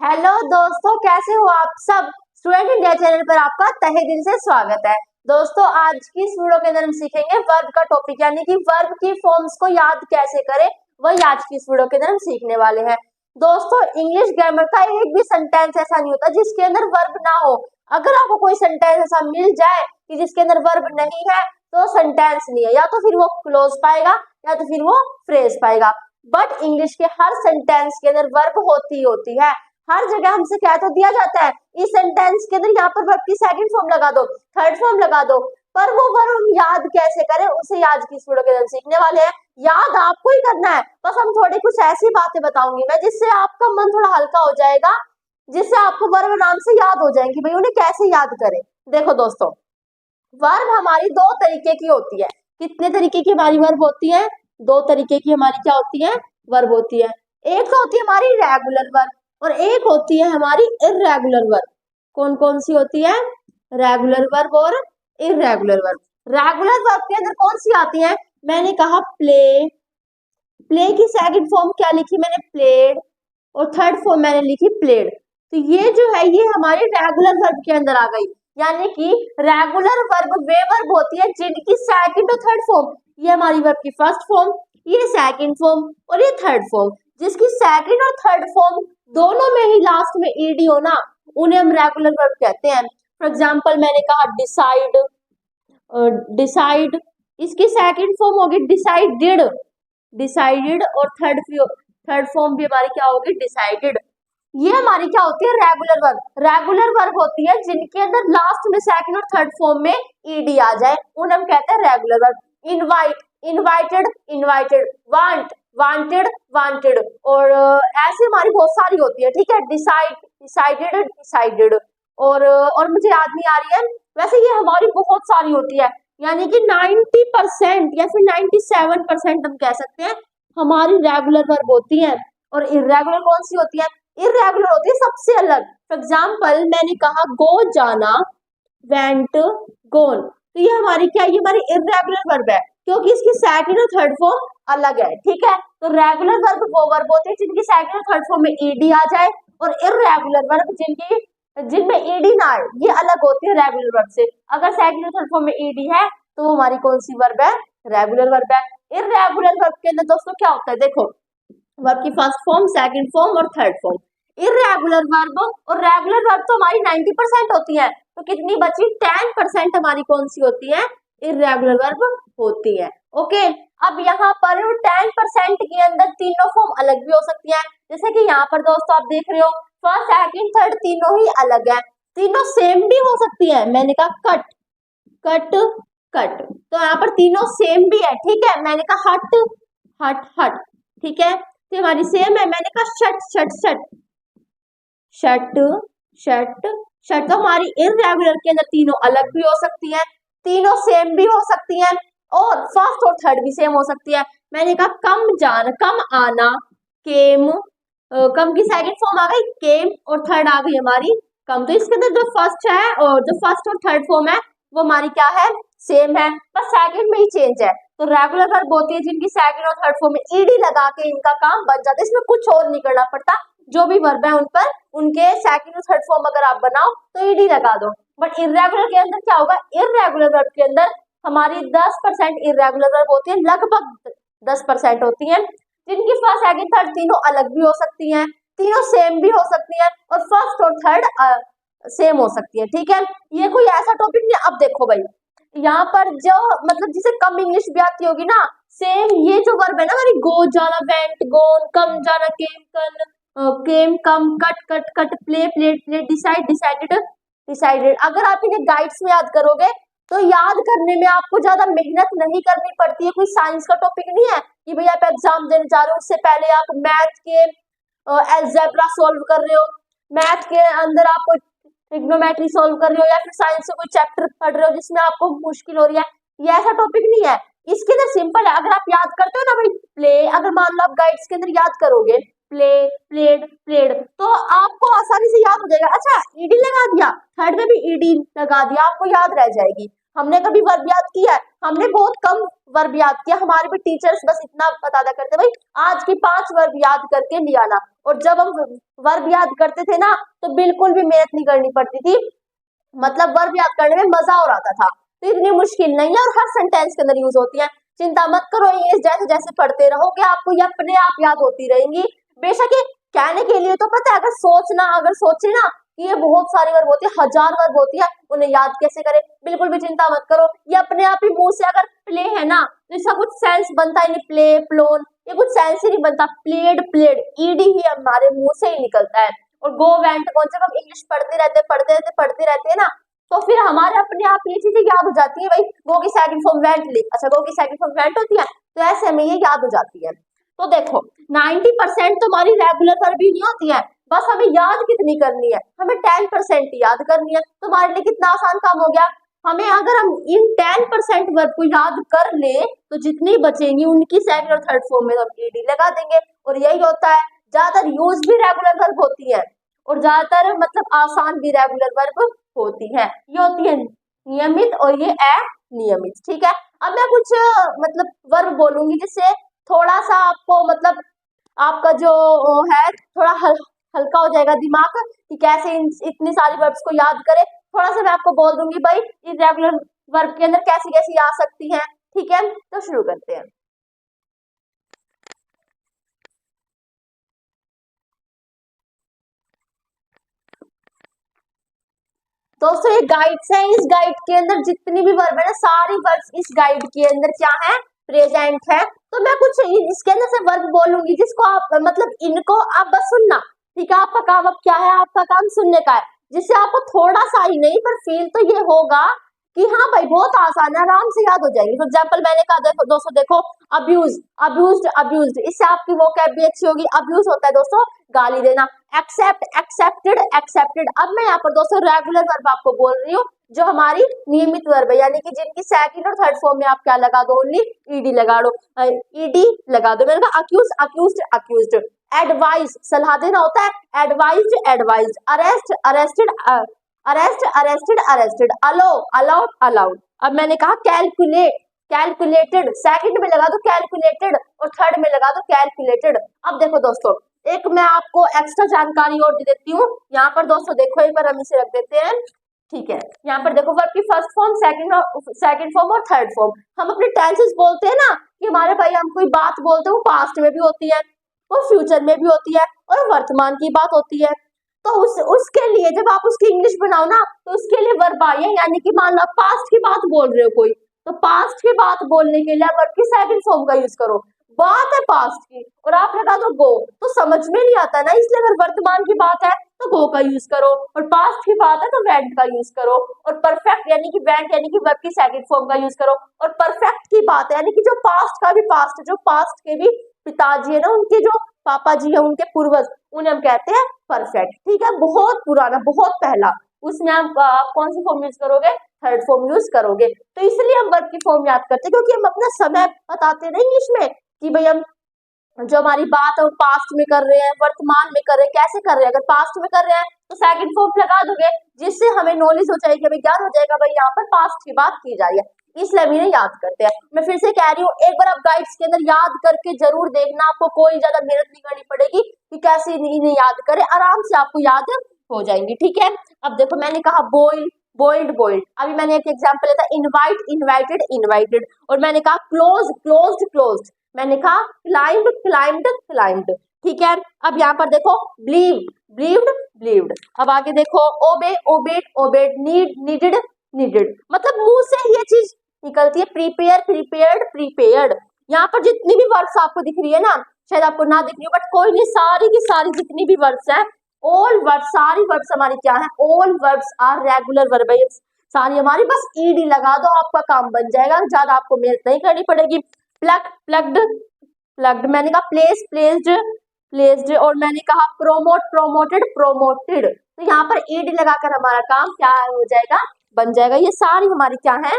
Hello दोस्तों, कैसे हो आप सब। स्टूडेंट इंडिया चैनल पर आपका तहे दिल से स्वागत है। दोस्तों, आज की इस वीडियो के अंदर हम सीखेंगे वर्ब का टॉपिक, यानी कि वर्ब की फॉर्म्स को याद कैसे करें, वही आज की इस वीडियो के अंदर हम सीखने वाले हैं। दोस्तों, इंग्लिश ग्रामर का एक भी सेंटेंस ऐसा नहीं होता जिसके अंदर वर्ब ना हो। अगर आपको कोई सेंटेंस ऐसा मिल जाए कि जिसके अंदर वर्ब नहीं है तो सेंटेंस नहीं है, या तो फिर वो क्लोज पाएगा या तो फिर वो फ्रेज पाएगा। बट इंग्लिश के हर सेंटेंस के अंदर वर्ब होती है। हर जगह हमसे क्या तो दिया जाता है, इस सेंटेंस के अंदर यहाँ पर वर्ब की सेकंड फॉर्म लगा दो, थर्ड फॉर्म लगा दो, पर वो वर्ब हम याद कैसे करें उसे आज की इस वीडियो के अंदर सीखने वाले हैं। याद आपको ही करना है, बस हम थोड़ी कुछ ऐसी बातें बताऊंगी मैं जिससे आपका मन थोड़ा हल्का हो जाएगा, जिससे आपको वर्ब नाम से याद हो जाएंगे भाई उन्हें कैसे याद करें। देखो दोस्तों, वर्ब हमारी दो तरीके की होती है। कितने तरीके की हमारी वर्ब होती है? दो तरीके की हमारी क्या होती है? वर्ब होती है। एक तो होती है हमारी रेगुलर वर्ब और एक होती है हमारी इर्रेगुलर वर्ब। कौन कौन सी होती है? रेगुलर वर्ब और इर्रेगुलर वर्ब। रेगुलर वर्ब के अंदर कौन सी आती है? मैंने कहा प्ले, प्ले की सेकंड फॉर्म क्या लिखी मैंने? प्लेड, और थर्ड फॉर्म मैंने लिखी प्लेड। तो ये जो है ये हमारी रेगुलर वर्ब के अंदर आ गई, यानी कि रेगुलर वर्ब वे वर्ब होती है जिनकी सेकंड और थर्ड फॉर्म, ये हमारी वर्ब की फर्स्ट फॉर्म, ये सेकंड फॉर्म और ये थर्ड फॉर्म, जिसकी सेकंड और थर्ड फॉर्म दोनों में ही लास्ट में ईडी हो ना, उन्हें हम रेगुलर वर्ब कहते हैं। फॉर एग्जाम्पल मैंने कहा डिसाइड, डिसाइड, इसकी सेकंड फॉर्म होगी डिसाइडेड, डिसाइडेड, और थर्ड फॉर्म भी हमारी क्या होगी? डिसाइडेड। ये हमारी क्या होती है? Regular verb. रेगुलर वर्ब होती है जिनके अंदर लास्ट में सेकंड और थर्ड फॉर्म में ईडी आ जाए, उन्हें हम कहते हैं regular verb. Invite, invited, invited, want, wanted, wanted, और ऐसे हमारी बहुत सारी होती है। ठीक है, डिसाइड, डिसाइडेड, डिसाइडेड, और मुझे याद नहीं आ रही है, वैसे ये हमारी बहुत सारी होती है, यानी कि 90% या फिर 97% हम कह सकते हैं हमारी रेगुलर वर्ब होती है। और इर्रेगुलर कौन सी होती है? इर्रेगुलर होती है सबसे अलग। फॉर एग्जाम्पल मैंने कहा गो जाना, वेंट, गोन, तो ये हमारी क्या? ये हमारी इर्रेगुलर वर्ब है क्योंकि इसकी सेकंड और थर्ड फॉर्म अलग है। ठीक है, तो रेगुलर वर्ब वो वर्ब होती है जिनकी सेकंड और थर्ड फॉर्म में ईडी आ जाए, और इर्रेगुलर वर्ब जिनमें ईडी ना आए, ये अलग होती है रेगुलर वर्ब से। अगर सेकंड और थर्ड फॉर्म में ईडी है तो वो हमारी कौन सी वर्ब है? रेगुलर वर्ब है। इर्रेगुलर वर्ब के अंदर दोस्तों क्या होता है? देखो, वर्ब की फर्स्ट फॉर्म, सेकंड फॉर्म और थर्ड फॉर्म। इर्रेगुलर वर्ब और रेगुलर वर्ब तो हमारी 90% होती है, तो कितनी बची? 10% हमारी कौन सी होती है? इर्रेगुलर वर्ब होती है। ओके, अब यहाँ पर 10% के अंदर तीनों फॉर्म अलग भी हो सकती है, जैसे कि यहाँ पर दोस्तों आप देख रहे हो फर्स्ट सेकंड थर्ड तीनों ही अलग है, तीनों सेम भी हो सकती है। मैंने कहा कट, कट, कट, तो यहाँ पर तीनों सेम भी है। ठीक है, मैंने कहा हट, हट, हट, ठीक है, तो हमारी सेम है। मैंने कहा shut, shut, shut, shut, shut, shut, तो हमारी इर्रेगुलर के अंदर तीनों अलग भी हो सकती है, तीनों सेम भी हो सकती हैं, और फर्स्ट और थर्ड भी सेम हो सकती है। मैंने कहा कम जाना, कम आना, केम, कम की सेकंड फॉर्म आ गई केम, और थर्ड आ गई हमारी कम। तो इसके अंदर जो फर्स्ट है और जो फर्स्ट और थर्ड फॉर्म है वो हमारी क्या है? सेम है, बस सेकंड में ही चेंज है। तो रेगुलर वर्ब होती है जिनकी सेकंड और थर्ड फॉर्म में ईडी लगा के इनका काम बन जाता है, इसमें कुछ और नहीं करना पड़ता। जो भी वर्ब है उन पर उनके सेकंड और थर्ड फॉर्म अगर आप बनाओ तो ईडी लगा दो। बट इर्रेगुलर के अंदर क्या होगा? इर्रेगुलर वर्ब के अंदर हमारी 10% इर्रेगुलर वर्ब होती है, लगभग 10% होती है, जिनकी फर्स्ट सेकंड थर्ड तीनों अलग भी हो सकती हैं, तीनों सेम भी हो सकती हैं, और फर्स्ट और थर्ड सेम हो सकती है। ठीक है, ये कोई ऐसा टॉपिक नहीं। अब देखो भाई, यहाँ पर जो मतलब जिसे कम इंग्लिश भी आती होगी ना, सेम ये जो वर्ब है ना हमारी गो जाना, वेंट, गोन, कम जाना, came, came, come, cut, cut, cut, play, played, played, decide, decided, decided, अगर आप इन्हें गाइड्स में याद करोगे तो याद करने में आपको ज्यादा मेहनत नहीं करनी पड़ती है। कोई साइंस का टॉपिक नहीं है कि भाई आप एग्जाम देने जा रहे हो, उससे पहले आप मैथ के अलजेब्रा सॉल्व कर रहे हो, मैथ के अंदर आप ट्रिग्नोमेट्री सॉल्व कर रहे हो, या फिर साइंस से कोई चैप्टर पढ़ रहे हो जिसमें आपको मुश्किल हो रही है, ये ऐसा टॉपिक नहीं है। इसके अंदर सिंपल है, अगर आप याद करते हो ना भाई प्ले, अगर मान लो आप गाइड्स के अंदर याद करोगे प्ले, प्लेड, प्लेड, तो आपको आसानी से याद हो जाएगा। अच्छा ईडी लगा दिया, थर्ड में भी ईडी लगा दिया, आपको याद रह जाएगी। हमने कभी वर्ब याद किया है? हमने बहुत कम वर्ब याद किया। हमारे भी टीचर्स बस इतना बता दिया करते, भाई आज की 5 वर्ब याद करके ले आना। और जब हम वर्ब याद करते थे ना तो बिल्कुल भी मेहनत नहीं करनी पड़ती थी, मतलब वर्ब याद करने में मजा और आता था। तो इतनी मुश्किल नहीं है और हर सेंटेंस के अंदर यूज होती है। चिंता मत करो, इंग्लिश जैसे जैसे पढ़ते रहोगे आपको ये अपने आप याद होती रहेंगी। बेशक ये कहने के लिए तो पता है, अगर सोचे ना कि ये बहुत सारी वर्ब होती है, 1000 वर्ब होती है, उन्हें याद कैसे करें, बिल्कुल भी चिंता मत करो। ये अपने आप ही मुंह से अगर प्ले है ना तो इसका कुछ सेंस बनता ही नहीं, प्ले प्लोन ये कुछ सेंस ही नहीं बनता। प्लेड प्लेड ईडी ही हमारे मुंह से ही निकलता है। और गो वेंट कौन से, हम इंग्लिश पढ़ते रहते हैं ना तो फिर हमारे अपने आप ये चीजें याद हो जाती है। भाई गो की सेकंड फॉर्म वेंट लिख, अच्छा गो की सेकंड फॉर्म वेंट होती है, तो ऐसे हमें ये याद हो जाती है। तो देखो 90% तो हमारी रेगुलर वर्ब ही नहीं होती है, बस हमें याद कितनी करनी है, हमें 10% याद करनी है। तो हमारे लिए कितना आसान काम हो गया। हमें अगर हम इन 10% वर्ब को याद कर ले तो जितनी बचेंगी उनकी सेकंड और थर्ड फॉर्म में हम ईडी लगा देंगे। और यही होता है, ज्यादातर यूज भी रेगुलर वर्ब होती है और ज्यादातर मतलब आसान भी रेगुलर वर्ब होती है। ये होती है नियमित और ये अनियमित, ठीक है। अब मैं कुछ मतलब वर्ब बोलूंगी जिससे थोड़ा सा आपको मतलब आपका जो है थोड़ा हल्का हो जाएगा दिमाग कि कैसे इतनी सारी वर्ब्स को याद करें। थोड़ा सा मैं आपको बोल दूंगी भाई इरेगुलर वर्ब के अंदर कैसी कैसी आ सकती हैं, ठीक है। तो शुरू करते हैं। दोस्तों ये गाइड्स है, इस गाइड के अंदर जितनी भी वर्ब है ना सारी वर्ब्स इस गाइड के अंदर क्या है, प्रेजेंट है। तो मैं कुछ इसके अंदर से वर्ब बोलूंगी जिसको आप मतलब इनको आप बस सुनना, ठीक है। आपका काम अब क्या है, आपका काम सुनने का है, जिससे आपको थोड़ा सा ही नहीं पर फील तो ये होगा कि हाँ भाई बहुत आसान है, आराम से याद हो जाएगी। फॉर एग्जाम्पल मैंने कहा देखो दोस्तों देखो अब्यूज अब्यूज्ड अब्यूज्ड, इससे आपकी वोकैब भी अच्छी होगी। अब्यूज होता है दोस्तों गाली देना, एक्सेप्ट एक्सेप्टेड एक्सेप्टेड। अब मैं यहाँ पर दोस्तों रेगुलर वर्ब आपको बोल रही हूँ जो हमारी नियमित वर्ब है, यानी कि जिनकी सेकंड और थर्ड फॉर्म में आप क्या लगा दो, ओनली ईडी लगा दो, ईडी लगा दो। मैंने कहा अक्यूज अक्यूज्ड अक्यूज्ड, एडवाइस सलाह देना होता है, advised advised, arrest arrested arrest arrested arrested, allow allowed allowed. अब मैंने कहा कैलकुलेट कैलकुलेटेड, सेकंड में लगा दो कैलकुलेटेड और थर्ड में लगा दो कैलकुलेटेड। अब देखो दोस्तों एक मैं आपको एक्स्ट्रा जानकारी और दे देती हूँ। यहाँ पर दोस्तों देखो एक बार हम इसे रख देते हैं, ठीक है। यहाँ पर देखो वर्ब की फर्स्ट फॉर्म, सेकंड फॉर्म और थर्ड फॉर्म। हम अपने टेंसेस बोलते हैं ना कि हमारे भाई हम कोई बात बोलते हैं वो पास्ट में भी होती है, वो फ्यूचर में भी होती है और वर्तमान की बात होती है। तो उसके लिए जब आप उसकी इंग्लिश बनाओ ना तो उसके लिए वर्ब आइए, यानी कि मान लो आप पास्ट की बात बोल रहे हो कोई, तो पास्ट की बात बोलने के लिए वर्ब की सेकंड फॉर्म का यूज करो। बात है पास्ट की और आप लगा दो गो, तो समझ में नहीं आता ना, इसलिए अगर वर्तमान की बात है तो गो का यूज करो और पास्ट की बात है तो वेंट का यूज करो। और परफेक्ट यानी कि वेंट यानी कि वर्ब की सेकंड फॉर्म का यूज करो। और परफेक्ट की बात है यानी कि जो पास्ट का भी पास्ट, जो पास्ट के भी पिताजी है ना, उनके जो पापा जी है, उनके पूर्वज, उन्हें हम कहते हैं परफेक्ट, ठीक है। बहुत पुराना बहुत पहला, उसमें आप कौन सी फॉर्म यूज करोगे, थर्ड फॉर्म यूज करोगे। तो इसलिए हम वर्ब की फॉर्म याद करते हैं क्योंकि हम अपना समय बताते हैं इंग्लिश में कि भाई हम जो हमारी बात है वो पास्ट में कर रहे हैं, वर्तमान में कर रहे हैं, कैसे कर रहे हैं। अगर पास्ट में कर रहे हैं तो सेकंड फॉर्म लगा दोगे जिससे हमें नॉलेज हो जाएगी, हमें ज्ञान हो जाएगा भाई यहाँ पर पास्ट की बात की जा रही है, इसलिए हम इन्हें याद करते हैं। मैं फिर से कह रही हूँ एक बार आप गाइड्स के अंदर याद करके जरूर देखना, आपको कोई ज्यादा मेहनत नहीं करनी पड़ेगी कि कैसे इन्हें याद करें, आराम से आपको याद हो जाएंगी, ठीक है। अब देखो मैंने कहा बॉइल बोल्ड बोल्ड, अभी मैंने एक एग्जांपल लिया था इनवाइट इनवाइटेड इनवाइटेड, और मैंने कहा क्लोज क्लोज्ड क्लोज्ड, मैंने कहा क्लाइंब क्लाइंब्ड क्लाइंब्ड, ठीक है। अब यहाँ पर देखो बिलीव बिलीव्ड बिलीव्ड। अब आगे देखो obey obeyed obeyed, need needed needed, मतलब मुंह से ये चीज निकलती है, प्रिपेयर प्रिपेयर्ड प्रिपेयर्ड। यहाँ पर जितनी भी वर्ड्स आपको दिख रही है ना, शायद आपको ना दिख रही हो बट कोई नहीं, सारी की सारी जितनी भी वर्ड्स है, ऑल वर्ड्स, सारी वर्ड्स हमारी क्या है, all words are regular verbs, सारी हमारी, बस ईडी लगा दो आपका काम बन जाएगा, ज्यादा आपको मेहनत नहीं करनी पड़ेगी। प्लग प्लग्ड प्लग्ड, मैंने कहा प्लेस प्लेस्ड प्लेस्ड, और मैंने कहा प्रोमोट प्रोमोटेड प्रोमोटेड। तो यहाँ पर ईडी लगाकर हमारा काम क्या हो जाएगा, बन जाएगा। ये सारी हमारी क्या है,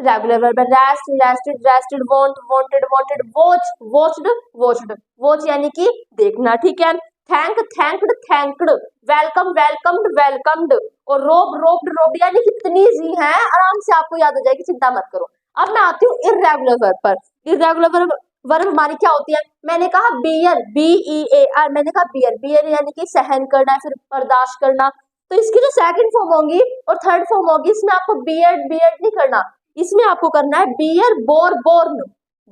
रेगुलर वर्ब है। Rest rested rested, want wanted wanted, watch watched watched, watch यानी कि देखना, ठीक है। Thanked thanked, welcome welcomed welcomed, और रोब्ड रोब्ड, यानी कितनी इजी है, आराम से आपको याद हो जाएगी, चिंता मत करो। अब मैं आती हूँ इर्रेगुलर वर्ब पर। इर्रेगुलर वर्ब हमारी क्या होती है? मैंने कहा बियर, BEAR, मैंने कहा बियर, बियर यानी कि सहन करना, फिर बर्दाश्त करना। तो इसकी जो सेकंड फॉर्म होगी और थर्ड फॉर्म होगी, इसमें आपको बियर्ड बियर्ड नहीं करना, इसमें आपको करना है bear bore borne,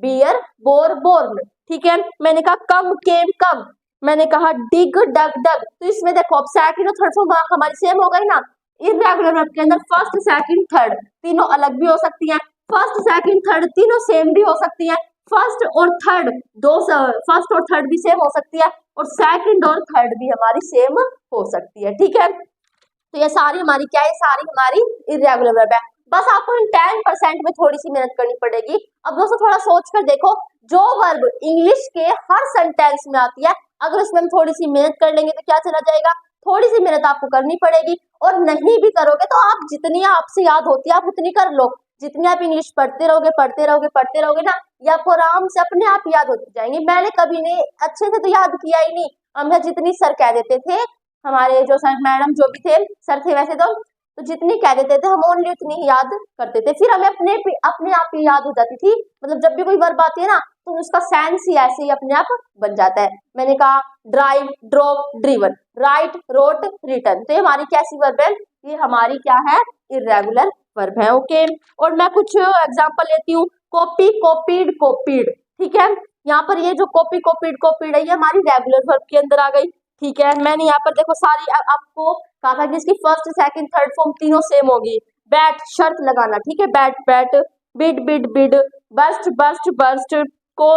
bear bore borne, ठीक है। मैंने कहा कम केम कम, मैंने कहा डिग डग डग। तो इसमें देखो अब सेकंड और थर्ड फॉर्म हमारी सेम हो गई ना। इर्रेगुलर वर्ब के अंदर फर्स्ट सेकंड थर्ड तीनों अलग भी हो सकती हैं, फर्स्ट सेकंड थर्ड तीनों सेम भी हो सकती हैं, फर्स्ट और थर्ड फर्स्ट और थर्ड भी सेम हो सकती है, और सेकंड और थर्ड भी हमारी सेम हो सकती है, ठीक है। तो ये सारी हमारी क्या है? सारी हमारी इर्रेगुलर वर्ब है। बस आपको इन 10% में थोड़ी सी मेहनत करनी पड़ेगी। अब दोस्तों थोड़ा सोच कर देखो, जो वर्ब इंग्लिश के हर सेंटेंस में आती है, अगर उसमें हम थोड़ी सी मेहनत कर लेंगे तो क्या चला जाएगा? थोड़ी सी मेहनत आपको करनी पड़ेगी, और नहीं भी करोगे तो आप जितनी आपसे याद होती है आप उतनी कर लो। जितनी आप इंग्लिश पढ़ते रहोगे पढ़ते रहोगे पढ़ते रहोगे ना, ये आपको आराम से अपने आप याद होती जाएंगी। मैंने कभी नहीं अच्छे से तो याद किया ही नहीं, हमें जितनी सर कह देते थे, हमारे जो सर मैडम जो भी थे, सर थे वैसे तो जितनी कह देते थे हम ओनली उतनी ही याद करते थे, फिर हमें अपने आप ही याद हो जाती थी। मतलब जब भी कोई वर्ब आती है ना तो उसका सेंस ही ऐसे ही अपने आप बन जाता है। मैंने कहा drive drove driven, right road return, तो ये हमारी कैसी वर्ब है? ये हमारी क्या है? इर्रेगुलर वर्ब है, ओके। और मैं कुछ एग्जांपल लेती हूँ। कॉपी कॉपीड कोपीड, ठीक है। यहाँ पर ये जो कॉपी कॉपीड कोपीड है ये हमारी रेगुलर वर्ब के अंदर आ गई, ठीक है। मैंने यहाँ पर देखो सारी आपको कहा था कि इसकी फर्स्ट सेकंड थर्ड फॉर्म तीनों सेम होगी। बैट शर्त लगाना, ठीक है, bet bet, bid bid bid, burst burst burst, को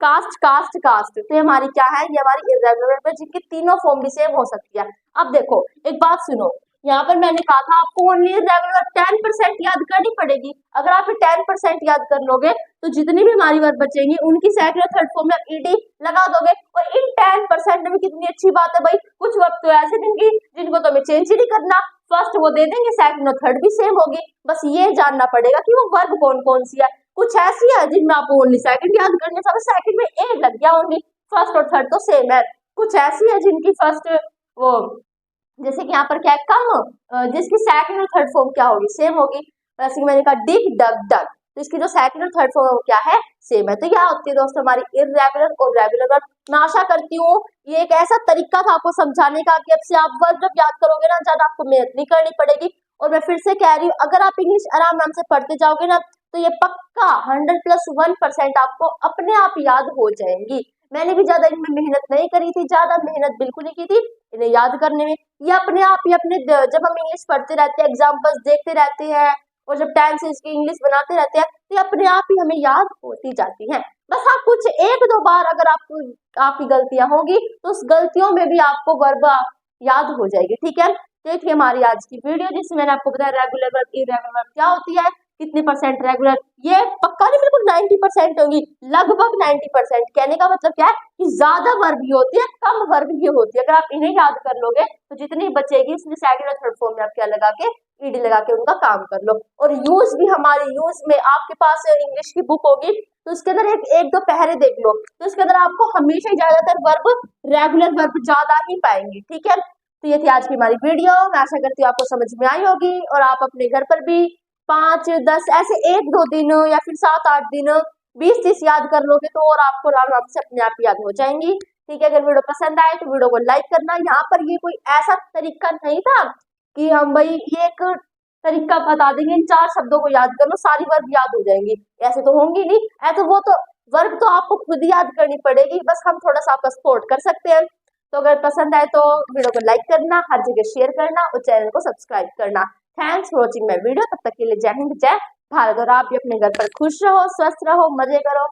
कास्ट कास्ट कास्ट, तो ये हमारी क्या है? ये हमारी इर्रेगुलर वर्ब है जिनकी तीनों फॉर्म भी सेम हो सकती है। अब देखो एक बात सुनो, यहाँ पर मैंने कहा था आपको ओनली इर्रेगुलर 10% याद करनी पड़ेगी। अगर आप 10% याद कर लोगे तो जितनी भी हमारी वर्ब बचेंगी उनकी सेकंड और थर्ड फॉर्म में आप ईडी लगा दोगे, और इन 10% में कितनी अच्छी बात है भाई। कुछ वर्ब तो ऐसे जिनको तो हमें चेंज ही नहीं करना, फर्स्ट वो दे देंगे, सेकंड और थर्ड भी सेम होगी। बस ये जानना पड़ेगा कि वो वर्ब कौन कौन सी है। कुछ ऐसी है जिनमें आपको ओनली सेकंड याद करने से सेकंड में ए लग गया, ओनली फर्स्ट और थर्ड तो सेम है। कुछ ऐसी है जिनकी फर्स्ट वो, जैसे कि यहाँ पर क्या है, कम, जिसकी सेकंड और थर्ड फॉर्म क्या होगी? सेम होगी। जैसे कि मैंने कहा डिग डग डग, तो इसकी जो सेकंड और थर्ड फॉर्म क्या है? सेम है। तो यह होती है दोस्तों हमारी इर्रेगुलर और रेगुलर वर्ब। मैं आशा करती हूँ ये एक ऐसा तरीका था आपको समझाने का कि अब से आप वर्ब जब याद करोगे ना, ज्यादा आपको मेहनत नहीं करनी पड़ेगी। और मैं फिर से कह रही हूँ, अगर आप इंग्लिश आराम से पढ़ते जाओगे ना तो ये पक्का 100+1% आपको अपने आप याद हो जाएंगी। मैंने भी ज्यादा इनमें मेहनत नहीं करी थी, ज्यादा मेहनत बिल्कुल नहीं की थी इन्हें याद करने में। ये अपने आप ही जब हम इंग्लिश पढ़ते रहते हैं, एग्जाम्पल्स देखते रहते हैं, और जब टेंसेस की इंग्लिश बनाते रहते हैं तो ये अपने आप ही हमें याद होती जाती हैं। बस आप कुछ एक दो बार अगर आपकी गलतियां होगी तो उस गलतियों में भी आपको वर्ब याद हो जाएगी, ठीक है। देखिए हमारी आज की वीडियो जिसमें मैंने आपको बताया रेगुलर वर्ब इर्रेगुलर वर्ब क्या होती है, कितने परसेंट रेगुलर, ये पक्का नहीं बिल्कुल 90% होगी, लगभग 90%। कहने का मतलब क्या है कि ज्यादा वर्ब भी होती है, कम वर्ब भी होती है। अगर आप इन्हें याद कर लोगे तो जितनी बचेगी इसमें सेकंड और थर्ड फॉर्म में आप क्या लगा के ईडी लगा के उनका काम कर लो। और यूज भी हमारे यूज में आपके पास इंग्लिश की बुक होगी तो उसके अंदर एक दो पहरे देख लो, तो उसके अंदर आपको हमेशा ज्यादातर वर्ब रेगुलर वर्ब ज्यादा ही पाएंगे, ठीक है। तो ये थी आज की हमारी वीडियो। मैं आशा करती हूँ आपको समझ में आई होगी, और आप अपने घर पर भी 5-10 ऐसे 1-2 दिन या फिर 7-8 दिन 20-30 याद कर लोगे तो और आपको आराम से अपने आप याद हो जाएंगी, ठीक है। अगर वीडियो पसंद आए तो वीडियो को लाइक करना। यहाँ पर ये कोई ऐसा तरीका नहीं था कि हम भाई ये एक तरीका बता देंगे, इन 4 शब्दों को याद कर लो सारी वर्ब याद हो जाएंगी, ऐसे तो होंगी नहीं। ऐसे वो तो वर्ब तो आपको खुद याद करनी पड़ेगी, बस हम थोड़ा सा आपका सपोर्ट कर सकते हैं। तो अगर पसंद आए तो वीडियो को लाइक करना, हर जगह शेयर करना और चैनल को सब्सक्राइब करना। Thanks for watching my video. तब तक के लिए जय हिंद जय भारत। और आप भी अपने घर पर खुश रहो, स्वस्थ रहो, मजे करो।